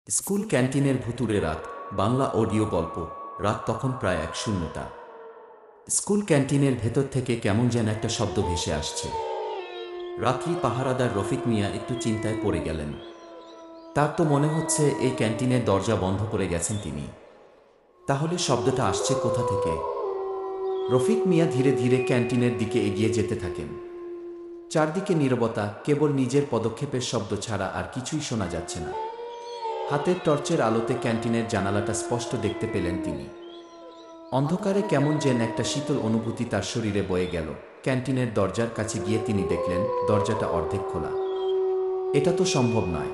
School ক্যান্টিনের ভুতুড়ে রাত Bangla audio গল্প। রাত তখন প্রায় 1:00। স্কুল ক্যান্টিনের ভেতর থেকে কেমন যেন একটা শব্দ ভেসে আসছে। রাত্রি পাহারাদার রফিক মিয়া একটু চিন্তায় পড়ে গেলেন। তার তো মনে হচ্ছে এই ক্যান্টিনের দরজা বন্ধ করে গেছেন তিনি। তাহলে শব্দটা আসছে কোথা থেকে? রফিক মিয়া ধীরে ধীরে ক্যান্টিনের দিকে এগিয়ে যেতে থাকেন। চারদিকে নীরবতা, কেবল নিজের পদক্ষেপের শব্দ ছাড়া আর কিছুই শোনা যাচ্ছে না। হাতের টর্চের আলোতে ক্যান্টিনের জানালাটা স্পষ্ট দেখতে পেলেন তিনি। অন্ধকারে কেমন যেন একটা শীতল অনুভূতি তার শরীরে বয়ে গেল। ক্যান্টিনের দরজার কাছে গিয়ে তিনি দেখলেন দরজাটা অর্ধেক খোলা। এটা তো সম্ভব নয়।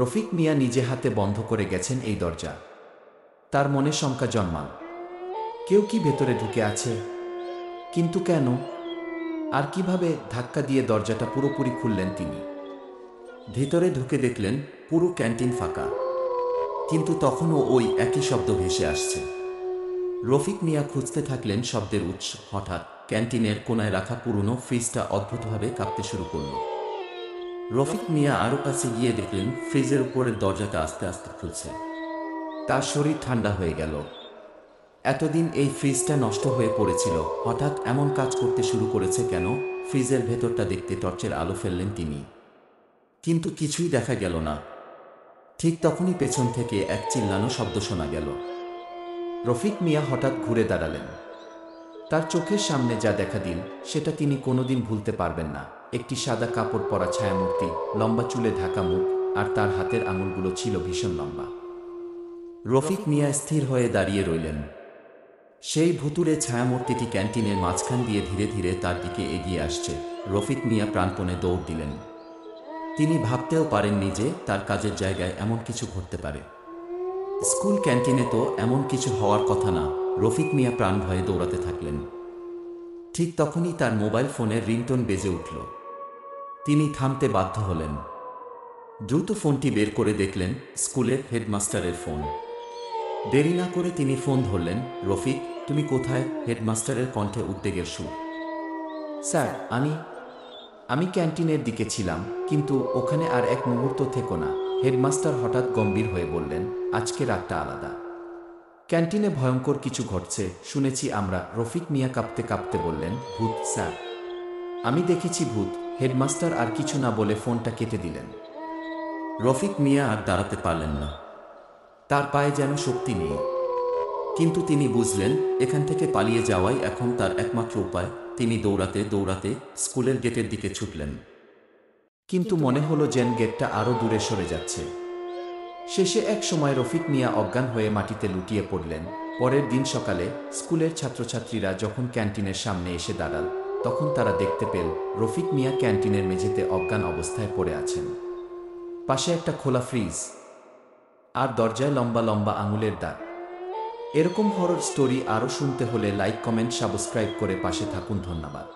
রফিক মিয়া নিজে হাতে বন্ধ করে গেছেন এই দরজা। তার মনে শঙ্কা জন্মাল, কেউ কি ভেতরে ঢুকে আছে? কিন্তু কেন? আর কিভাবে? ধাক্কা দিয়ে দরজাটা পুরোপুরি খুললেন তিনি। ভেতরে ঢুকে দেখলেন পুরো ক্যান্টিন ফাঁকা, কিন্তু তখনও ওই একই শব্দ ভেসে আসছে। রফিক মিয়া খুঁজতে থাকলেন শব্দের উৎস। হঠাৎ ক্যান্টিনের কোনায় রাখা পুরনো ফ্রিজটা অদ্ভুতভাবে কাঁপতে শুরু করল। রফিক মিয়া আরও কাছে গিয়ে দেখলেন ফ্রিজের উপরের দরজাটা আস্তে আস্তে খুলছে। তার শরীর ঠান্ডা হয়ে গেল। এতদিন এই ফ্রিজটা নষ্ট হয়ে পড়েছিল, হঠাৎ এমন কাজ করতে শুরু করেছে কেন? ফ্রিজের ভেতরটা দেখতে টর্চের আলো ফেললেন তিনি, কিন্তু কিছুই দেখা গেল না। ঠিক তখনই পেছন থেকে এক চিল্লানো শব্দ শোনা গেল। রফিক মিয়া হঠাৎ ঘুরে দাঁড়ালেন। তার চোখের সামনে যা দেখা দিল সেটা তিনি কোনোদিন ভুলতে পারবেন না। একটি সাদা কাপড় পরা ছায়ামূর্তি, লম্বা চুলে ঢাকা মুখ, আর তার হাতের আঙুলগুলো ছিল ভীষণ লম্বা। রফিক মিয়া স্থির হয়ে দাঁড়িয়ে রইলেন। সেই ভুতুড়ে ছায়ামূর্তিটি ক্যান্টিনের মাঝখান দিয়ে ধীরে ধীরে তার দিকে এগিয়ে আসছে। রফিক মিয়া প্রাণপণে দৌড় দিলেন। তিনি ভাবতেও পারেননি যে তার কাজের জায়গায় এমন কিছু ঘটতে পারে। স্কুল ক্যান্টিনে তো এমন কিছু হওয়ার কথা না। রফিক মিয়া প্রাণ ভয়ে দৌড়াতে থাকলেন। ঠিক তখনই তার মোবাইল ফোনের রিংটোন বেজে উঠল। তিনি থামতে বাধ্য হলেন। দ্রুত ফোনটি বের করে দেখলেন স্কুলের হেডমাস্টারের ফোন। দেরি না করে তিনি ফোন ধরলেন। রফিক, তুমি কোথায়? হেডমাস্টারের কণ্ঠে উদ্বেগের সুর। স্যার, আমি ক্যান্টিনের দিকে ছিলাম, কিন্তু ওখানে আর এক মুহূর্ত থেকো না। হেডমাস্টার হঠাৎ গম্ভীর হয়ে বললেন, আজকে রাতটা আলাদা। ক্যান্টিনে ভয়ঙ্কর কিছু ঘটছে শুনেছি আমরা। রফিক মিয়া কাঁপতে কাঁপতে বললেন, ভূত স্যার, আমি দেখেছি ভূত। হেডমাস্টার আর কিছু না বলে ফোনটা কেটে দিলেন। রফিক মিয়া আর দাঁড়াতে পারলেন না। তার পায়ে যেন শক্তি নেই। কিন্তু তিনি বুঝলেন এখান থেকে পালিয়ে যাওয়াই এখন তার একমাত্র উপায়। তিনি দৌড়াতে দৌড়াতে স্কুলের গেটের দিকে ছুটলেন। কিন্তু মনে হলো যেন গেটটা আরও দূরে সরে যাচ্ছে। শেষে এক সময় রফিক মিয়া অজ্ঞান হয়ে মাটিতে লুটিয়ে পড়লেন। পরের দিন সকালে স্কুলের ছাত্রছাত্রীরা যখন ক্যান্টিনের সামনে এসে দাঁড়াল, তখন তারা দেখতে পেল রফিক মিয়া ক্যান্টিনের মেঝেতে অজ্ঞান অবস্থায় পড়ে আছেন। পাশে একটা খোলা ফ্রিজ, আর দরজায় লম্বা লম্বা আঙুলের দাগ। এরকম হরর স্টোরি আরও শুনতে হলে লাইক, কমেন্ট, সাবস্ক্রাইব করে পাশে থাকুন। ধন্যবাদ।